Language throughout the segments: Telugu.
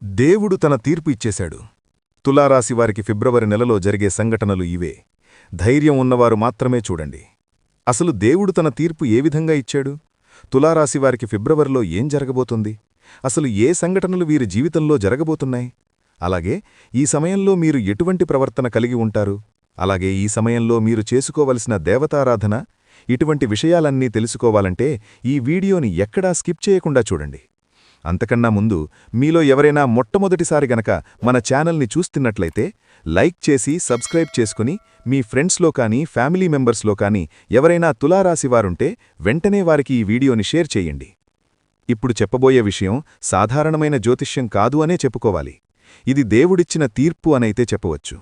దేవుడు తన తీర్పు ఇచ్చేశాడు. తులారాశివారికి ఫిబ్రవరి నెలలో జరిగే సంఘటనలు ఇవే. ధైర్యం ఉన్నవారు మాత్రమే చూడండి. అసలు దేవుడు తన తీర్పు ఏ విధంగా ఇచ్చాడు? తులారాశివారికి ఫిబ్రవరిలో ఏం జరగబోతుంది? అసలు ఏ సంఘటనలు వీరి జీవితంలో జరగబోతున్నాయి? అలాగే ఈ సమయంలో మీరు ఎటువంటి ప్రవర్తన కలిగి ఉంటారు? అలాగే ఈ సమయంలో మీరు చేసుకోవలసిన దేవతారాధన, ఇటువంటి విషయాలన్నీ తెలుసుకోవాలంటే ఈ వీడియోని ఎక్కడా స్కిప్ చేయకుండా చూడండి. అంతకన్నా ముందు మీలో ఎవరైనా మొట్టమొదటిసారి గనక మన ఛానల్ని చూస్తున్నట్లయితే లైక్ చేసి సబ్స్క్రైబ్ చేసుకుని మీ ఫ్రెండ్స్లో కానీ ఫ్యామిలీ మెంబర్స్లో కానీ ఎవరైనా తులారాశివారుంటే వెంటనే వారికి ఈ వీడియోని షేర్ చేయండి. ఇప్పుడు చెప్పబోయే విషయం సాధారణమైన జ్యోతిష్యం కాదు అనే చెప్పుకోవాలి. ఇది దేవుడిచ్చిన తీర్పు అనైతే చెప్పవచ్చు.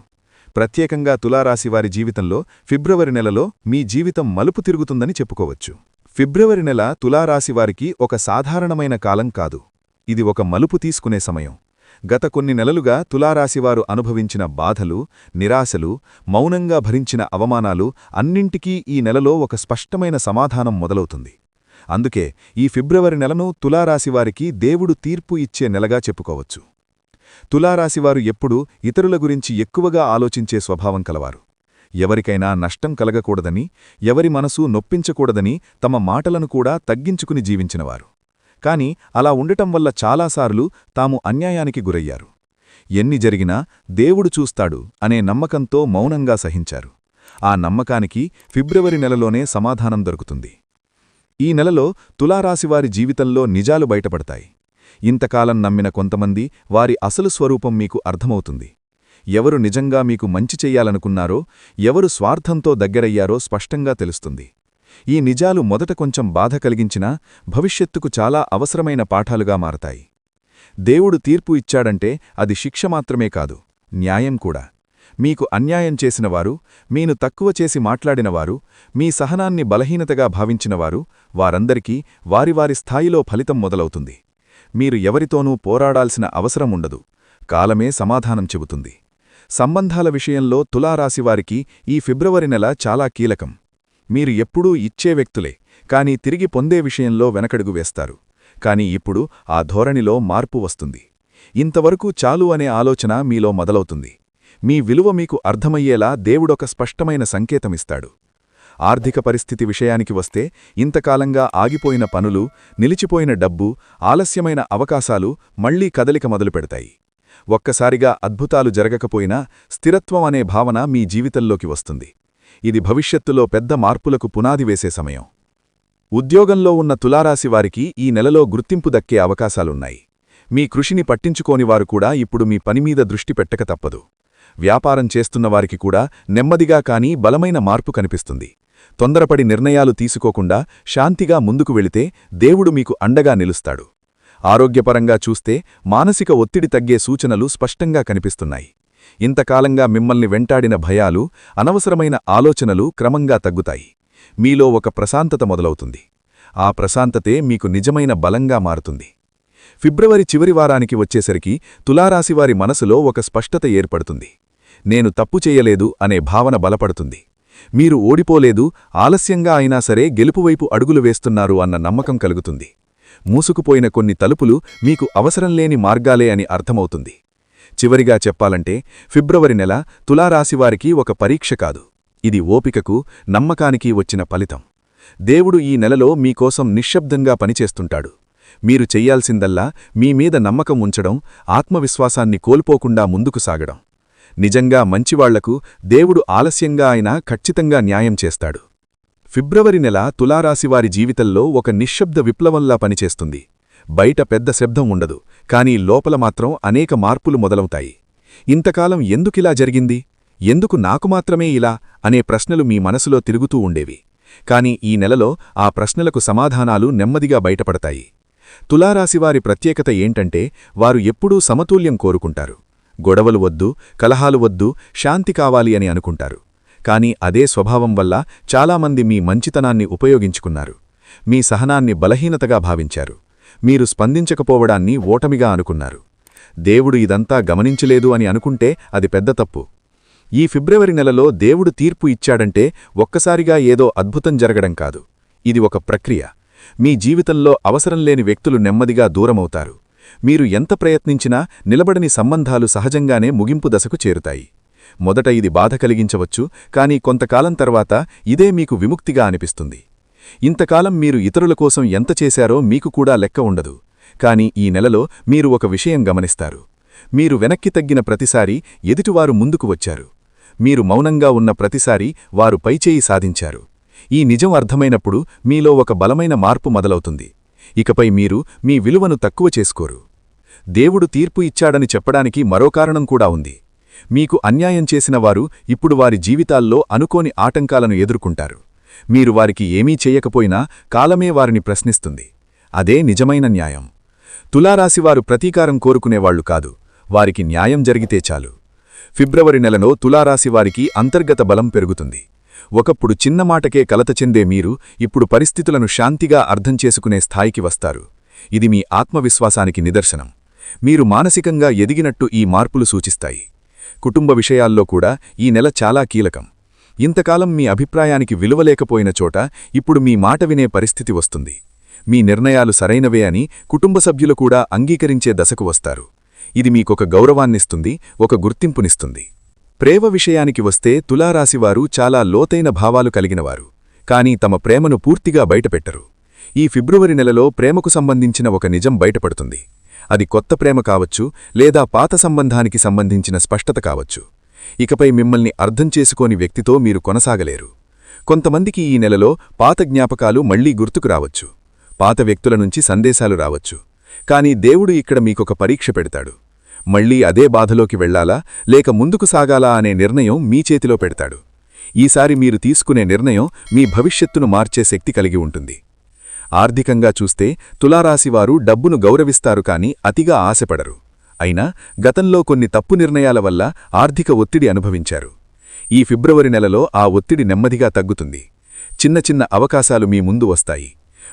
ప్రత్యేకంగా తులారాశివారి జీవితంలో ఫిబ్రవరి నెలలో మీ జీవితం మలుపు తిరుగుతుందని చెప్పుకోవచ్చు. ఫిబ్రవరి నెల తులారాశివారికి ఒక సాధారణమైన కాలం కాదు. ఇది ఒక మలుపు తీసుకునే సమయం. గత కొన్ని నెలలుగా తులారాశివారు అనుభవించిన బాధలు, నిరాశలు, మౌనంగా భరించిన అవమానాలు అన్నింటికీ ఈ నెలలో ఒక స్పష్టమైన సమాధానం మొదలవుతుంది. అందుకే ఈ ఫిబ్రవరి నెలను తులారాశివారికి దేవుడు తీర్పు ఇచ్చే నెలగా చెప్పుకోవచ్చు. తులారాశివారు ఎప్పుడూ ఇతరుల గురించి ఎక్కువగా ఆలోచించే స్వభావం కలవారు. ఎవరికైనా నష్టం కలగకూడదని, ఎవరి మనసు నొప్పించకూడదని తమ మాటలను కూడా తగ్గించుకుని జీవించినవారు. కాని అలా ఉండటం వల్ల చాలాసార్లు తాము అన్యాయానికి గురయ్యారు. ఎన్ని జరిగినా దేవుడు చూస్తాడు అనే నమ్మకంతో మౌనంగా సహించారు. ఆ నమ్మకానికి ఫిబ్రవరి నెలలోనే సమాధానం దొరుకుతుంది. ఈ నెలలో తులారాశివారి జీవితంలో నిజాలు బయటపడతాయి. ఇంతకాలం నమ్మిన కొంతమంది వారి అసలు స్వరూపం మీకు అర్థమవుతుంది. ఎవరు నిజంగా మీకు మంచి చెయ్యాలనుకున్నారో, ఎవరు స్వార్థంతో దగ్గరయ్యారో స్పష్టంగా తెలుస్తుంది. ఈ నిజాలు మొదట కొంచెం బాధ కలిగించినా భవిష్యత్తుకు చాలా అవసరమైన పాఠాలుగా మారతాయి. దేవుడు తీర్పు ఇచ్చాడంటే అది శిక్ష మాత్రమే కాదు, న్యాయం కూడా. మీకు అన్యాయం చేసినవారు, మీను తక్కువ చేసి మాట్లాడినవారు, మీ సహనాన్ని బలహీనతగా భావించినవారు, వారందరికీ వారి వారి స్థాయిలో ఫలితం మొదలవుతుంది. మీరు ఎవరితోనూ పోరాడాల్సిన అవసరం ఉండదు. కాలమే సమాధానం చెబుతుంది. సంబంధాల విషయంలో తులారాశివారికి ఈ ఫిబ్రవరి నెల చాలా కీలకం. మీరు ఎప్పుడూ ఇచ్చే వ్యక్తులే, కానీ తిరిగి పొందే విషయంలో వెనకడుగు వేస్తారు. కాని ఇప్పుడు ఆ ధోరణిలో మార్పు వస్తుంది. ఇంతవరకు చాలు అనే ఆలోచన మీలో మొదలవుతుంది. మీ విలువ మీకు అర్థమయ్యేలా దేవుడొక స్పష్టమైన సంకేతమిస్తాడు. ఆర్థిక పరిస్థితి విషయానికి వస్తే ఇంతకాలంగా ఆగిపోయిన పనులు, నిలిచిపోయిన డబ్బు, ఆలస్యమైన అవకాశాలు మళ్లీ కదలిక మొదలుపెడతాయి. ఒక్కసారిగా అద్భుతాలు జరగకపోయినా స్థిరత్వం అనే భావన మీ జీవితంలోకి వస్తుంది. ఇది భవిష్యత్తులో పెద్ద మార్పులకు పునాది వేసే సమయం. ఉద్యోగంలో ఉన్న తులారాశివారికి ఈ నెలలో గుర్తింపు దక్కే అవకాశాలున్నాయి. మీ కృషిని పట్టించుకోనివారు కూడా ఇప్పుడు మీ పనిమీద దృష్టి పెట్టక తప్పదు. వ్యాపారం చేస్తున్నవారికి కూడా నెమ్మదిగా కానీ బలమైన మార్పు కనిపిస్తుంది. తొందరపడి నిర్ణయాలు తీసుకోకుండా శాంతిగా ముందుకు వెళితే దేవుడు మీకు అండగా నిలుస్తాడు. ఆరోగ్యపరంగా చూస్తే మానసిక ఒత్తిడి తగ్గే సూచనలు స్పష్టంగా కనిపిస్తున్నాయి. ఇంతకాలంగా మిమ్మల్ని వెంటాడిన భయాలు, అనవసరమైన ఆలోచనలు క్రమంగా తగ్గుతాయి. మీలో ఒక ప్రశాంతత మొదలవుతుంది. ఆ ప్రశాంతతే మీకు నిజమైన బలంగా మారుతుంది. ఫిబ్రవరి చివరి వారానికి వచ్చేసరికి తులారాశివారి మనసులో ఒక స్పష్టత ఏర్పడుతుంది. నేను తప్పు చేయలేదు అనే భావన బలపడుతుంది. మీరు ఓడిపోలేదు, ఆలస్యంగా అయినా సరే గెలుపువైపు అడుగులు వేస్తున్నారు అన్న నమ్మకం కలుగుతుంది. మూసుకుపోయిన కొన్ని తలుపులు మీకు అవసరంలేని మార్గాలే అని అర్థమవుతుంది. చివరిగా చెప్పాలంటే ఫిబ్రవరి నెల తులారాశివారికి ఒక పరీక్ష కాదు. ఇది ఓపికకు, నమ్మకానికి వచ్చిన ఫలితం. దేవుడు ఈ నెలలో మీకోసం నిశ్శబ్దంగా పనిచేస్తుంటాడు. మీరు చెయ్యాల్సిందల్లా మీమీద నమ్మకం ఉంచడం, ఆత్మవిశ్వాసాన్ని కోల్పోకుండా ముందుకు సాగడం. నిజంగా మంచివాళ్లకు దేవుడు ఆలస్యంగా అయినా ఖచ్చితంగా న్యాయం చేస్తాడు. ఫిబ్రవరి నెల తులారాశివారి జీవితంలో ఒక నిశ్శబ్ద విప్లవంలా పనిచేస్తుంది. బయట పెద్ద శబ్దం ఉండదు, కానీ లోపల మాత్రం అనేక మార్పులు మొదలవుతాయి. ఇంతకాలం ఎందుకిలా జరిగింది, ఎందుకు నాకు మాత్రమే ఇలా అనే ప్రశ్నలు మీ మనసులో తిరుగుతూ ఉండేవి. కాని ఈ నెలలో ఆ ప్రశ్నలకు సమాధానాలు నెమ్మదిగా బయటపడతాయి. తులారాశివారి ప్రత్యేకత ఏంటంటే వారు ఎప్పుడూ సమతుల్యం కోరుకుంటారు. గొడవలు వద్దు, కలహాలు వద్దు, శాంతి కావాలి అని అనుకుంటారు. కాని అదే స్వభావం వల్ల చాలామంది మీ మంచితనాన్ని ఉపయోగించుకున్నారు. మీ సహనాన్ని బలహీనతగా భావించారు. మీరు స్పందించకపోవడాన్ని ఓటమిగా అనుకున్నారు. దేవుడు ఇదంతా గమనించలేదు అని అనుకుంటే అది పెద్ద తప్పు. ఈ ఫిబ్రవరి నెలలో దేవుడు తీర్పు ఇచ్చాడంటే ఒక్కసారిగా ఏదో అద్భుతం జరగడం కాదు. ఇది ఒక ప్రక్రియ. మీ జీవితంలో అవసరంలేని వ్యక్తులు నెమ్మదిగా దూరమవుతారు. మీరు ఎంత ప్రయత్నించినా నిలబడని సంబంధాలు సహజంగానే ముగింపు దశకు చేరుతాయి. మొదట ఇది బాధ కలిగించవచ్చు, కానీ కొంతకాలం తర్వాత ఇదే మీకు విముక్తిగా అనిపిస్తుంది. ఇంతకాలం మీరు ఇతరుల కోసం ఎంత చేశారో మీకు కూడా లెక్క ఉండదు. కాని ఈ నెలలో మీరు ఒక విషయం గమనిస్తారు. మీరు వెనక్కి తగ్గిన ప్రతిసారీ ఎదుటివారు ముందుకు వచ్చారు. మీరు మౌనంగా ఉన్న ప్రతిసారీ వారు పైచేయి సాధించారు. ఈ నిజం అర్థమైనప్పుడు మీలో ఒక బలమైన మార్పు మొదలవుతుంది. ఇకపై మీరు మీ విలువను తక్కువ చేసుకోరు. దేవుడు తీర్పు ఇచ్చాడని చెప్పడానికి మరో కారణం కూడా ఉంది. మీకు అన్యాయం చేసిన వారు ఇప్పుడు వారి జీవితాల్లో అనుకోని ఆటంకాలను ఎదుర్కొంటారు. మీరు వారికి ఏమీ చేయకపోయినా కాలమే వారిని ప్రశ్నిస్తుంది. అదే నిజమైన న్యాయం. తులారాశివారు ప్రతీకారం కోరుకునేవాళ్లు కాదు, వారికి న్యాయం జరిగితే చాలు. ఫిబ్రవరి నెలలో తులారాశివారికి అంతర్గత బలం పెరుగుతుంది. ఒకప్పుడు చిన్న మాటకే కలత చెందే మీరు ఇప్పుడు పరిస్థితులను శాంతిగా అర్థం చేసుకునే స్థాయికి వస్తారు. ఇది మీ ఆత్మవిశ్వాసానికి నిదర్శనం. మీరు మానసికంగా ఎదిగినట్టు ఈ మార్పులు సూచిస్తాయి. కుటుంబ విషయాల్లో కూడా ఈ నెల చాలా కీలకం. ఇంతకాలం మీ అభిప్రాయానికి విలువలేకపోయిన చోట ఇప్పుడు మీ మాట వినే పరిస్థితి వస్తుంది. మీ నిర్ణయాలు సరైనవే అని కుటుంబ సభ్యులు కూడా అంగీకరించే దశకు వస్తారు. ఇది మీకొక గౌరవాన్నిస్తుంది, ఒక గుర్తింపునిస్తుంది. ప్రేమ విషయానికి వస్తే తులారాశివారు చాలా లోతైన భావాలు కలిగినవారు, కానీ తమ ప్రేమను పూర్తిగా బయటపెట్టరు. ఈ ఫిబ్రవరి నెలలో ప్రేమకు సంబంధించిన ఒక నిజం బయటపడుతుంది. అది కొత్త ప్రేమ కావచ్చు, లేదా పాత సంబంధానికి సంబంధించిన స్పష్టత కావచ్చు. ఇకపై మిమ్మల్ని అర్థం చేసుకోని వ్యక్తితో మీరు కొనసాగలేరు. కొంతమందికి ఈ నెలలో పాత జ్ఞాపకాలు మళ్లీ గుర్తుకు రావచ్చు. పాత వ్యక్తుల నుంచి సందేశాలు రావచ్చు. కానీ దేవుడు ఇక్కడ మీకొక పరీక్ష పెడతాడు. మళ్లీ అదే బాధలోకి వెళ్లాలా లేక ముందుకు సాగాలా అనే నిర్ణయం మీ చేతిలో పెడతాడు. ఈసారి మీరు తీసుకునే నిర్ణయం మీ భవిష్యత్తును మార్చే శక్తి కలిగి ఉంటుంది. ఆర్థికంగా చూస్తే తులారాశివారు డబ్బును గౌరవిస్తారు, కాని అతిగా ఆశపడరు. అయినా గతంలో కొన్ని తప్పు నిర్ణయాల వల్ల ఆర్థిక ఒత్తిడి అనుభవించారు. ఈ ఫిబ్రవరి నెలలో ఆ ఒత్తిడి నెమ్మదిగా తగ్గుతుంది. చిన్న చిన్న అవకాశాలు మీ ముందు వస్తాయి.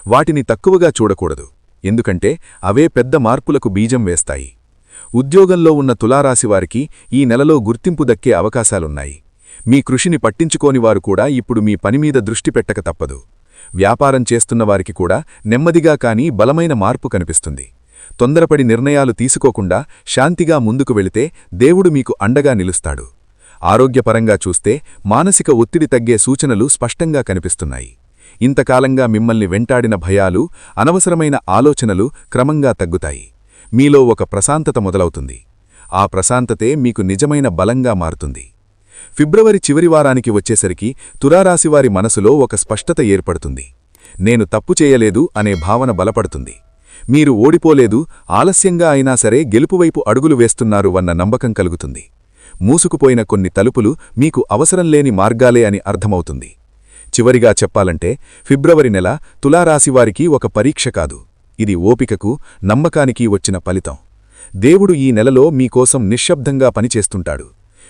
వాటిని తక్కువగా చూడకూడదు, ఎందుకంటే అవే పెద్ద మార్పులకు బీజం వేస్తాయి. ఉద్యోగంలో ఉన్న తులారాశివారికి ఈ నెలలో గుర్తింపు దక్కే అవకాశాలున్నాయి. మీ కృషిని పట్టించుకోనివారు కూడా ఇప్పుడు మీ పనిమీద దృష్టి పెట్టక తప్పదు. వ్యాపారం చేస్తున్నవారికి కూడా నెమ్మదిగా కానీ బలమైన మార్పు కనిపిస్తుంది. తొందరపడి నిర్ణయాలు తీసుకోకుండా శాంతిగా ముందుకు వెళితే దేవుడు మీకు అండగా నిలుస్తాడు. ఆరోగ్యపరంగా చూస్తే మానసిక ఒత్తిడి తగ్గే సూచనలు స్పష్టంగా కనిపిస్తున్నాయి. ఇంతకాలంగా మిమ్మల్ని వెంటాడిన భయాలు, అనవసరమైన ఆలోచనలు క్రమంగా తగ్గుతాయి. మీలో ఒక ప్రశాంతత మొదలవుతుంది. ఆ ప్రశాంతతే మీకు నిజమైన బలంగా మారుతుంది. ఫిబ్రవరి చివరి వారానికి వచ్చేసరికి తులారాశివారి మనసులో ఒక స్పష్టత ఏర్పడుతుంది. నేను తప్పు చేయలేదు అనే భావన బలపడుతుంది. మీరు ఓడిపోలేదు, ఆలస్యంగా అయినా సరే గెలుపువైపు అడుగులు వేస్తున్నారు అన్న నమ్మకం కలుగుతుంది. మూసుకుపోయిన కొన్ని తలుపులు మీకు అవసరం లేని మార్గాలే అని అర్థమవుతుంది. చివరిగా చెప్పాలంటే ఫిబ్రవరి నెల తులారాశివారికి ఒక పరీక్ష కాదు, ఇది ఓపికకు, నమ్మకానికి వచ్చిన ఫలితం. దేవుడు ఈ నెలలో మీకోసం నిశ్శబ్దంగా పనిచేస్తుంటాడు.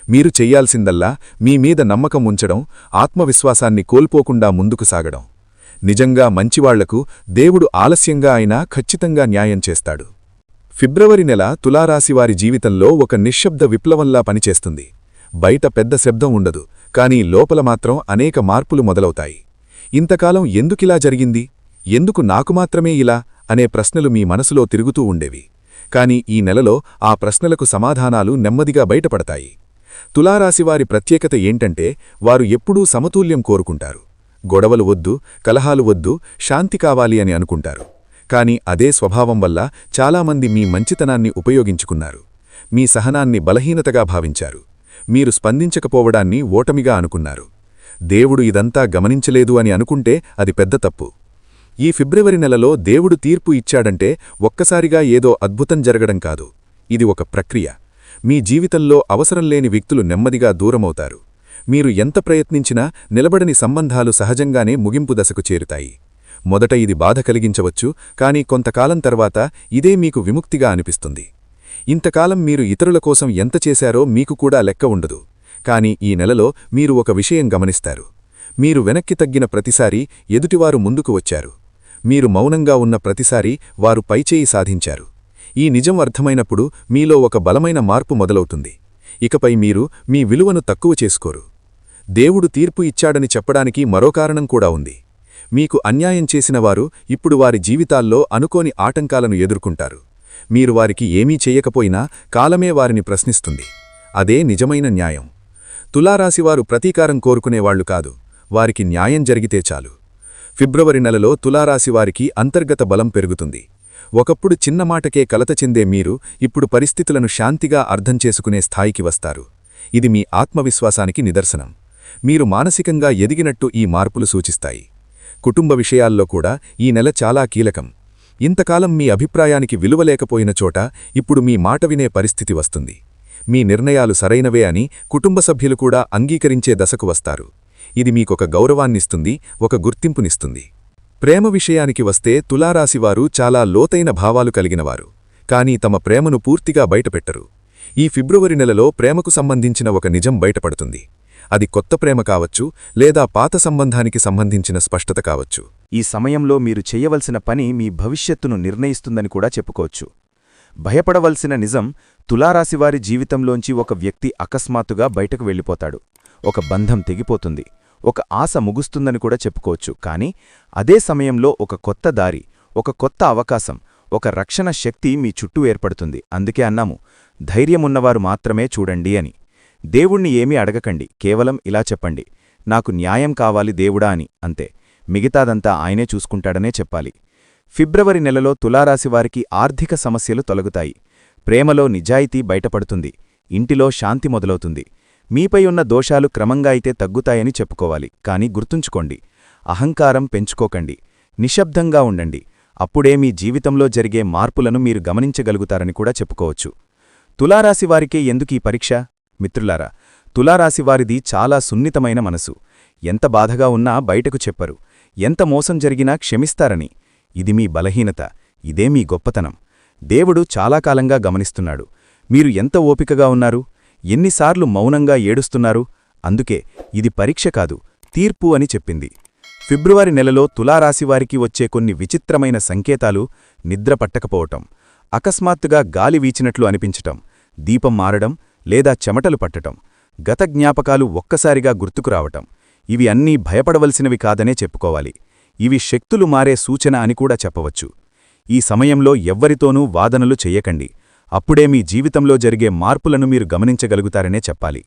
మీరు చెయ్యాల్సిందల్లా మీ మీద నమ్మకం ఉంచడం, ఆత్మవిశ్వాసాన్ని కోల్పోకుండా ముందుకు సాగడం. నిజంగా మంచివాళ్లకు దేవుడు ఆలస్యంగా అయినా ఖచ్చితంగా న్యాయం చేస్తాడు. ఫిబ్రవరి నెల తులారాశివారి జీవితంలో ఒక నిశ్శబ్ద విప్లవంలా పనిచేస్తుంది. బయట పెద్ద శబ్దం ఉండదు, కానీ లోపల మాత్రం అనేక మార్పులు మొదలవుతాయి. ఇంతకాలం ఎందుకిలా జరిగింది, ఎందుకు నాకు మాత్రమే ఇలా అనే ప్రశ్నలు మీ మనసులో తిరుగుతూ ఉండేవి. కాని ఈ నెలలో ఆ ప్రశ్నలకు సమాధానాలు నెమ్మదిగా బయటపడతాయి. తులారాశివారి ప్రత్యేకత ఏంటంటే వారు ఎప్పుడూ సమతుల్యం కోరుకుంటారు. గొడవలు వద్దు, కలహాలు వద్దు, శాంతి కావాలి అని అనుకుంటారు. కాని అదే స్వభావం వల్ల చాలామంది మీ మంచితనాన్ని ఉపయోగించుకున్నారు. మీ సహనాన్ని బలహీనతగా భావించారు. మీరు స్పందించకపోవడాన్ని ఓటమిగా అనుకున్నారు. దేవుడు ఇదంతా గమనించలేదు అని అనుకుంటే అది పెద్ద తప్పు. ఈ ఫిబ్రవరి నెలలో దేవుడు తీర్పు ఇచ్చాడంటే ఒక్కసారిగా ఏదో అద్భుతం జరగడం కాదు. ఇది ఒక ప్రక్రియ. మీ జీవితంలో అవసరం లేని వ్యక్తులు నెమ్మదిగా దూరమవుతారు. మీరు ఎంత ప్రయత్నించినా నిలబడని సంబంధాలు సహజంగానే ముగింపు దశకు చేరుతాయి. మొదట ఇది బాధ కలిగించవచ్చు, కానీ కొంతకాలం తర్వాత ఇదే మీకు విముక్తిగా అనిపిస్తుంది. ఇంతకాలం మీరు ఇతరుల కోసం ఎంత చేశారో మీకు కూడా లెక్క ఉండదు. కాని ఈ నెలలో మీరు ఒక విషయం గమనిస్తారు. మీరు వెనక్కి తగ్గిన ప్రతిసారీ ఎదుటివారు ముందుకు వచ్చారు. మీరు మౌనంగా ఉన్న ప్రతిసారీ వారు పైచేయి సాధించారు. ఈ నిజం అర్థమైనప్పుడు మీలో ఒక బలమైన మార్పు మొదలవుతుంది. ఇకపై మీరు మీ విలువను తక్కువ చేసుకోరు. దేవుడు తీర్పు ఇచ్చాడని చెప్పడానికి మరో కారణం కూడా ఉంది. మీకు అన్యాయం చేసినవారు ఇప్పుడు వారి జీవితాల్లో అనుకోని ఆటంకాలను ఎదుర్కొంటారు. మీరు వారికి ఏమీ చెయ్యకపోయినా కాలమే వారిని ప్రశ్నిస్తుంది. అదే నిజమైన న్యాయం. తులారాశివారు ప్రతీకారం కోరుకునేవాళ్లు కాదు, వారికి న్యాయం జరిగితే చాలు. ఫిబ్రవరి నెలలో తులారాశివారికి అంతర్గత బలం పెరుగుతుంది. ఒకప్పుడు చిన్న మాటకే కలత చెందే మీరు ఇప్పుడు పరిస్థితులను శాంతిగా అర్థం చేసుకునే స్థాయికి వస్తారు. ఇది మీ ఆత్మవిశ్వాసానికి నిదర్శనం. మీరు మానసికంగా ఎదిగినట్టు ఈ మార్పులు సూచిస్తాయి. కుటుంబ విషయాల్లో కూడా ఈ నెల చాలా కీలకం. ఇంతకాలం మీ అభిప్రాయానికి విలువలేకపోయిన చోట ఇప్పుడు మీ మాట వినే పరిస్థితి వస్తుంది. మీ నిర్ణయాలు సరైనవే అని కుటుంబ సభ్యులు కూడా అంగీకరించే దశకు వస్తారు. ఇది మీకొక గౌరవాన్నిస్తుంది, ఒక గుర్తింపునిస్తుంది. ప్రేమ విషయానికి వస్తే తులారాశివారు చాలా లోతైన భావాలు కలిగినవారు, కానీ తమ ప్రేమను పూర్తిగా బయటపెట్టరు. ఈ ఫిబ్రవరి నెలలో ప్రేమకు సంబంధించిన ఒక నిజం బయటపడుతుంది. అది కొత్త ప్రేమ కావచ్చు, లేదా పాత సంబంధానికి సంబంధించిన స్పష్టత కావచ్చు. ఈ సమయంలో మీరు చెయ్యవలసిన పని మీ భవిష్యత్తును నిర్ణయిస్తుందని కూడా చెప్పుకోవచ్చు. భయపడవలసిన నిజం, తులారాశివారి జీవితంలోంచి ఒక వ్యక్తి అకస్మాత్తుగా బయటకు వెళ్ళిపోతాడు. ఒక బంధం తెగిపోతుంది, ఒక ఆశ ముగుస్తుందని కూడా చెప్పుకోవచ్చు. కానీ అదే సమయంలో ఒక కొత్త దారి, ఒక కొత్త అవకాశం, ఒక రక్షణ శక్తి మీ చుట్టూ ఏర్పడుతుంది. అందుకే అన్నాము, ధైర్యమున్నవారు మాత్రమే చూడండి అని. దేవుణ్ణి ఏమీ అడగకండి, కేవలం ఇలా చెప్పండి, నాకు న్యాయం కావాలి దేవుడా అని. అంతే, మిగతాదంతా ఆయనే చూసుకుంటాడనే చెప్పాలి. ఫిబ్రవరి నెలలో తులారాశివారికి ఆర్థిక సమస్యలు తొలగుతాయి. ప్రేమలో నిజాయితీ బయటపడుతుంది. ఇంటిలో శాంతి మొదలవుతుంది. మీపై ఉన్న దోషాలు క్రమంగా అయితే తగ్గుతాయని చెప్పుకోవాలి. కానీ గుర్తుంచుకోండి, అహంకారం పెంచుకోకండి. నిశ్శబ్దంగా ఉండండి. అప్పుడే మీ జీవితంలో జరిగే మార్పులను మీరు గమనించగలుగుతారని కూడా చెప్పుకోవచ్చు. తులారాశివారికే ఎందుకీ పరీక్ష? మిత్రులారా, తులారాశివారిది చాలా సున్నితమైన మనసు. ఎంత బాధగా ఉన్నా బయటకు చెప్పరు. ఎంత మోసం జరిగినా క్షమిస్తారని. ఇది మీ బలహీనత, ఇదే మీ గొప్పతనం. దేవుడు చాలా కాలంగా గమనిస్తున్నాడు. మీరు ఎంత ఓపికగా ఉన్నారు, ఎన్నిసార్లు మౌనంగా ఏడుస్తున్నారు. అందుకే ఇది పరీక్ష కాదు, తీర్పు అని చెప్పింది. ఫిబ్రవరి నెలలో తులారాశివారికి వచ్చే కొన్ని విచిత్రమైన సంకేతాలు: నిద్ర పట్టకపోవటం, అకస్మాత్తుగా గాలి వీచినట్లు అనిపించటం, దీపం మారడం లేదా చెమటలు పట్టటం, గత జ్ఞాపకాలు ఒక్కసారిగా గుర్తుకురావటం. ఇవి అన్నీ భయపడవలసినవి కాదనే చెప్పుకోవాలి. ఇవి శక్తులు మారే సూచన అని కూడా చెప్పవచ్చు. ఈ సమయంలో ఎవ్వరితోనూ వాదనలు చెయ్యకండి. అప్పుడే మీ జీవితంలో జరిగే మార్పులను మీరు గమనించగలుగుతారనే చెప్పాలి.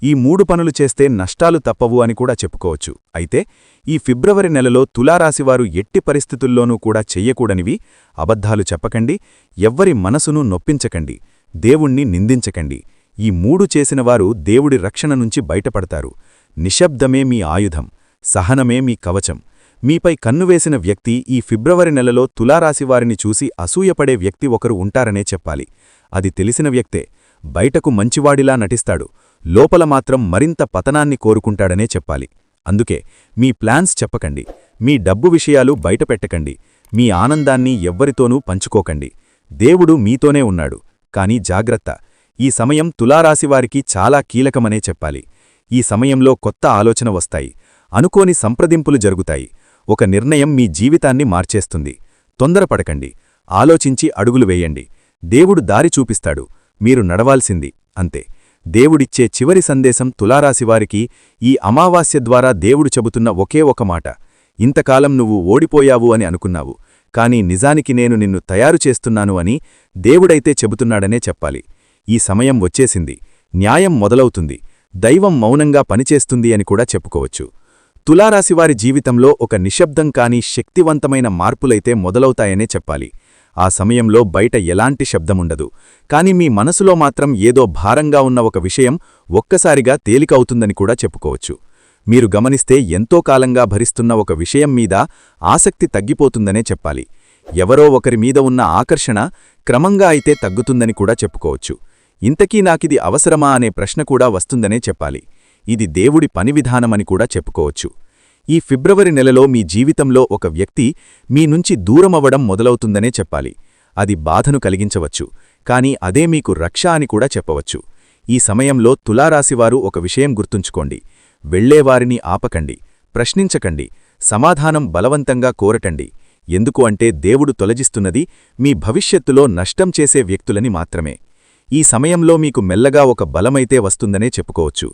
ఈ 3 పనులు చేస్తే నష్టాలు తప్పవు అని కూడా చెప్పుకోవచ్చు. అయితే ఈ ఫిబ్రవరి నెలలో తులారాశివారు ఎట్టి పరిస్థితుల్లోనూ కూడా చెయ్యకూడనివి: అబద్ధాలు చెప్పకండి, ఎవ్వరి మనసును నొప్పించకండి, దేవుణ్ణి నిందించకండి. ఈ 3 చేసినవారు దేవుడి రక్షణ నుంచి బయటపడతారు. నిశ్శబ్దమే మీ ఆయుధం, సహనమే మీ కవచం. మీపై కన్నువేసిన వ్యక్తి ఈ ఫిబ్రవరి నెలలో తులారాశివారిని చూసి అసూయపడే వ్యక్తి ఒకరు ఉంటారనే చెప్పాలి. అది తెలిసిన వ్యక్తే. బయటకు మంచివాడిలా నటిస్తాడు, లోపల మాత్రం మరింత పతనాన్ని కోరుకుంటాడనే చెప్పాలి. అందుకే మీ ప్లాన్స్ చెప్పకండి, మీ డబ్బు విషయాలు బయటపెట్టకండి, మీ ఆనందాన్ని ఎవ్వరితోనూ పంచుకోకండి. దేవుడు మీతోనే ఉన్నాడు. కానీ జాగ్రత్త, ఈ సమయం తులారాశివారికి చాలా కీలకమనే చెప్పాలి. ఈ సమయంలో కొత్త ఆలోచన వస్తాయి, అనుకోని సంప్రదింపులు జరుగుతాయి. ఒక నిర్ణయం మీ జీవితాన్ని మార్చేస్తుంది. తొందరపడకండి, ఆలోచించి అడుగులు వేయండి. దేవుడు దారి చూపిస్తాడు, మీరు నడవాల్సింది అంతే. దేవుడిచ్చే చివరి సందేశం తులారాశివారికి ఈ అమావాస్య ద్వారా దేవుడు చెబుతున్న ఒకే ఒక మాట: ఇంతకాలం నువ్వు ఓడిపోయావు అని అనుకున్నావు, కానీ నిజానికి నేను నిన్ను తయారు చేస్తున్నాను అని దేవుడైతే చెబుతున్నాడనే చెప్పాలి. ఈ సమయం వచ్చేసింది, న్యాయం మొదలవుతుంది, దైవం మౌనంగా పనిచేస్తుంది అని కూడా చెప్పుకోవచ్చు. తులారాశివారి జీవితంలో ఒక నిశ్శబ్దం కానీ శక్తివంతమైన మార్పులైతే మొదలవుతాయనే చెప్పాలి. ఆ సమయంలో బయట ఎలాంటి శబ్దముండదు, కానీ మీ మనసులో మాత్రం ఏదో భారంగా ఉన్న ఒక విషయం ఒక్కసారిగా తేలికవుతుందని కూడా చెప్పుకోవచ్చు. మీరు గమనిస్తే ఎంతో కాలంగా భరిస్తున్న ఒక విషయం మీద ఆసక్తి తగ్గిపోతుందనే చెప్పాలి. ఎవరో ఒకరి మీద ఉన్న ఆకర్షణ క్రమంగా అయితే తగ్గుతుందని కూడా చెప్పుకోవచ్చు. ఇంతకీ నాకిది అవసరమా అనే ప్రశ్న కూడా వస్తుందనే చెప్పాలి. ఇది దేవుడి పని విధానమని కూడా చెప్పుకోవచ్చు. ఈ ఫిబ్రవరి నెలలో మీ జీవితంలో ఒక వ్యక్తి మీ నుంచి దూరమవ్వడం మొదలవుతుందనే చెప్పాలి. అది బాధను కలిగించవచ్చు, కానీ అదే మీకు రక్ష అని కూడా చెప్పవచ్చు. ఈ సమయంలో తులారాశివారు ఒక విషయం గుర్తుంచుకోండి: వెళ్లేవారిని ఆపకండి, ప్రశ్నించకండి, సమాధానం బలవంతంగా కోరటండి. ఎందుకు అంటే దేవుడు తొలగిస్తున్నది మీ భవిష్యత్తులో నష్టం చేసే వ్యక్తులని మాత్రమే. ఈ సమయంలో మీకు మెల్లగా ఒక బలమైతే వస్తుందనే చెప్పుకోవచ్చు.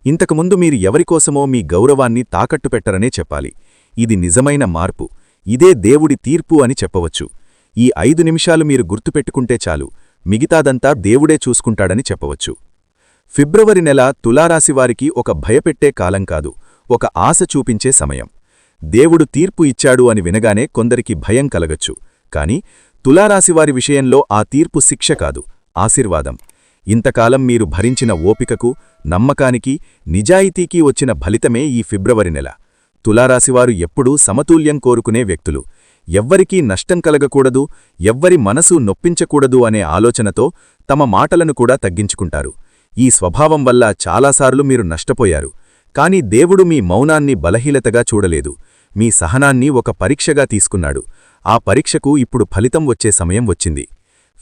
ఇంతకుముందు మీరు ఎవరికోసమో మీ గౌరవాన్ని తాకట్టు పెట్టరనే చెప్పాలి. ఇది నిజమైన మార్పు, ఇదే దేవుడి తీర్పు అని చెప్పవచ్చు. ఈ 5 నిమిషాలు మీరు గుర్తుపెట్టుకుంటే చాలు, మిగతాదంతా దేవుడే చూసుకుంటాడని చెప్పవచ్చు. ఫిబ్రవరి నెల తులారాశివారికి ఒక భయపెట్టే కాలం కాదు, ఒక ఆశ చూపించే సమయం. దేవుడు తీర్పు ఇచ్చాడు అని వినగానే కొందరికి భయం కలగచ్చు, కాని తులారాశివారి విషయంలో ఆ తీర్పు శిక్ష కాదు, ఆశీర్వాదం. ఇంతకాలం మీరు భరించిన ఓపికకు, నమ్మకానికి, నిజాయితీకి వచ్చిన ఫలితమే ఈ ఫిబ్రవరి నెల. తులారాశివారు ఎప్పుడూ సమతుల్యం కోరుకునే వ్యక్తులు. ఎవ్వరికీ నష్టం కలగకూడదు, ఎవ్వరి మనసు నొప్పించకూడదు అనే ఆలోచనతో తమ మాటలను కూడా తగ్గించుకుంటారు. ఈ స్వభావం వల్ల చాలాసార్లు మీరు నష్టపోయారు. కాని దేవుడు మీ మౌనాన్ని బలహీనతగా చూడలేదు, మీ సహనాన్ని ఒక పరీక్షగా తీసుకున్నాడు. ఆ పరీక్షకు ఇప్పుడు ఫలితం వచ్చే సమయం వచ్చింది.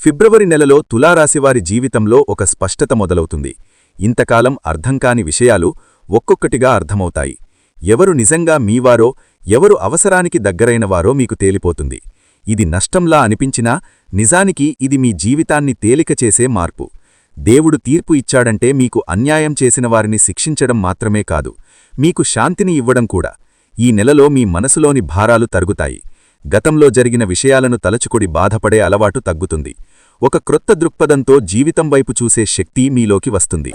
ఫిబ్రవరి నెలలో తులారాశివారి జీవితంలో ఒక స్పష్టత మొదలవుతుంది. ఇంతకాలం అర్థంకాని విషయాలు ఒక్కొక్కటిగా అర్థమవుతాయి. ఎవరు నిజంగా మీవారో, ఎవరు అవసరానికి దగ్గరైనవారో మీకు తేలిపోతుంది. ఇది నష్టంలా అనిపించినా నిజానికి ఇది మీ జీవితాన్ని తేలిక చేసే మార్పు. దేవుడు తీర్పు ఇచ్చాడంటే మీకు అన్యాయం చేసిన వారిని శిక్షించడం మాత్రమే కాదు, మీకు శాంతిని ఇవ్వడం కూడా. ఈ నెలలో మీ మనసులోని భారాలు తరుగుతాయి. గతంలో జరిగిన విషయాలను తలచుకుడి బాధపడే అలవాటు తగ్గుతుంది. ఒక క్రొత్త దృక్పథంతో జీవితం వైపు చూసే శక్తి మీలోకి వస్తుంది.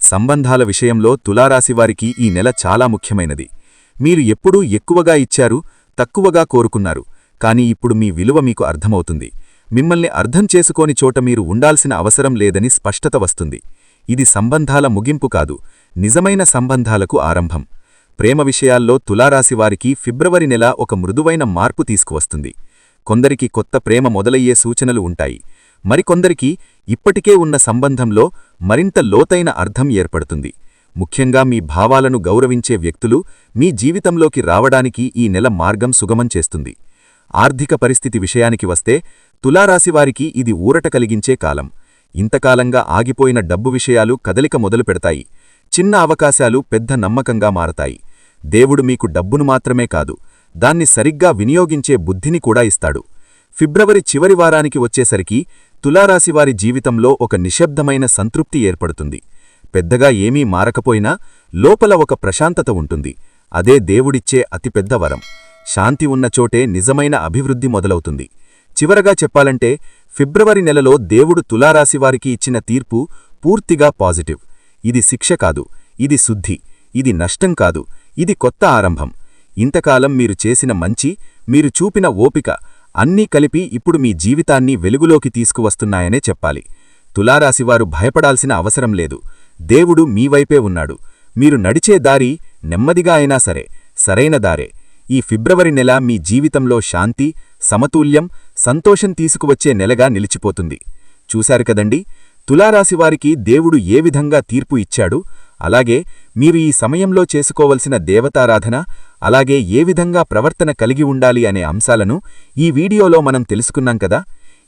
సంబంధాల విషయంలో తులారాశివారికి ఈ నెల చాలా ముఖ్యమైనది. మీరు ఎప్పుడూ ఎక్కువగా ఇచ్చారు, తక్కువగా కోరుకున్నారు. కాని ఇప్పుడు మీ విలువ మీకు అర్థమవుతుంది. మిమ్మల్ని అర్థం చేసుకోని చోట మీరు ఉండాల్సిన అవసరం లేదని స్పష్టత వస్తుంది. ఇది సంబంధాల ముగింపు కాదు, నిజమైన సంబంధాలకు ఆరంభం. ప్రేమ విషయాల్లో తులారాశివారికి ఫిబ్రవరి నెల ఒక మృదువైన మార్పు తీసుకువస్తుంది. కొందరికి కొత్త ప్రేమ మొదలయ్యే సూచనలు ఉంటాయి. మరికొందరికి ఇప్పటికే ఉన్న సంబంధంలో మరింత లోతైన అర్థం ఏర్పడుతుంది. ముఖ్యంగా మీ భావాలను గౌరవించే వ్యక్తులు మీ జీవితంలోకి రావడానికి ఈ నెల మార్గం సుగమం చేస్తుంది. ఆర్థిక పరిస్థితి విషయానికి వస్తే తులారాశివారికి ఇది ఊరట కలిగించే కాలం. ఇంతకాలంగా ఆగిపోయిన డబ్బు విషయాలు కదలిక మొదలుపెడతాయి. చిన్న అవకాశాలు పెద్ద నమ్మకంగా మారతాయి. దేవుడు మీకు డబ్బును మాత్రమే కాదు, దాన్ని సరిగ్గా వినియోగించే బుద్ధిని కూడా ఇస్తాడు. ఫిబ్రవరి చివరి వారానికి వచ్చేసరికి తులారాశివారి జీవితంలో ఒక నిశ్శబ్దమైన సంతృప్తి ఏర్పడుతుంది. పెద్దగా ఏమీ మారకపోయినా లోపల ఒక ప్రశాంతత ఉంటుంది. అదే దేవుడిచ్చే అతిపెద్ద వరం. శాంతి ఉన్న చోటే నిజమైన అభివృద్ధి మొదలవుతుంది. చివరగా చెప్పాలంటే ఫిబ్రవరి నెలలో దేవుడు తులారాశివారికి ఇచ్చిన తీర్పు పూర్తిగా పాజిటివ్. ఇది శిక్ష కాదు, ఇది శుద్ధి. ఇది నష్టం కాదు, ఇది కొత్త ఆరంభం. ఇంతకాలం మీరు చేసిన మంచి, మీరు చూపిన ఓపిక అన్నీ కలిపి ఇప్పుడు మీ జీవితాన్ని వెలుగులోకి తీసుకువస్తున్నాయనే చెప్పాలి. తులారాశివారు భయపడాల్సిన అవసరం లేదు. దేవుడు మీవైపే ఉన్నాడు. మీరు నడిచే దారి నెమ్మదిగా అయినా సరే సరైన దారే. ఈ ఫిబ్రవరి నెల మీ జీవితంలో శాంతి, సమతుల్యం, సంతోషం తీసుకువచ్చే నెలగా నిలిచిపోతుంది. చూశారు కదండి, తులారాశివారికి దేవుడు ఏ విధంగా తీర్పు ఇచ్చాడు, అలాగే మీరు ఈ సమయంలో చేసుకోవలసిన దేవతారాధన, అలాగే ఏ విధంగా ప్రవర్తన కలిగి ఉండాలి అనే అంశాలను ఈ వీడియోలో మనం తెలుసుకున్నాం కదా.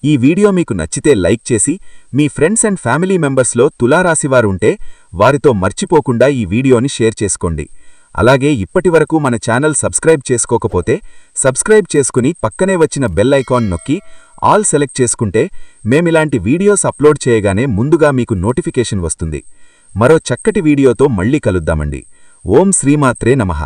ఈ వీడియో మీకు నచ్చితే లైక్ చేసి మీ ఫ్రెండ్స్ అండ్ ఫ్యామిలీ మెంబర్స్లో తులారాశివారుంటే వారితో మర్చిపోకుండా ఈ వీడియోని షేర్ చేసుకోండి. అలాగే ఇప్పటివరకు మన ఛానల్ సబ్స్క్రైబ్ చేసుకోకపోతే సబ్స్క్రైబ్ చేసుకుని పక్కనే వచ్చిన బెల్ ఐకాన్ నొక్కి ఆల్ సెలెక్ట్ చేసుకుంటే మేమిలాంటి వీడియోస్ అప్లోడ్ చేయగానే ముందుగా మీకు నోటిఫికేషన్ వస్తుంది. మరో చక్కటి వీడియోతో మళ్ళీ కలుద్దామండి. ఓం శ్రీమాత్రే నమః.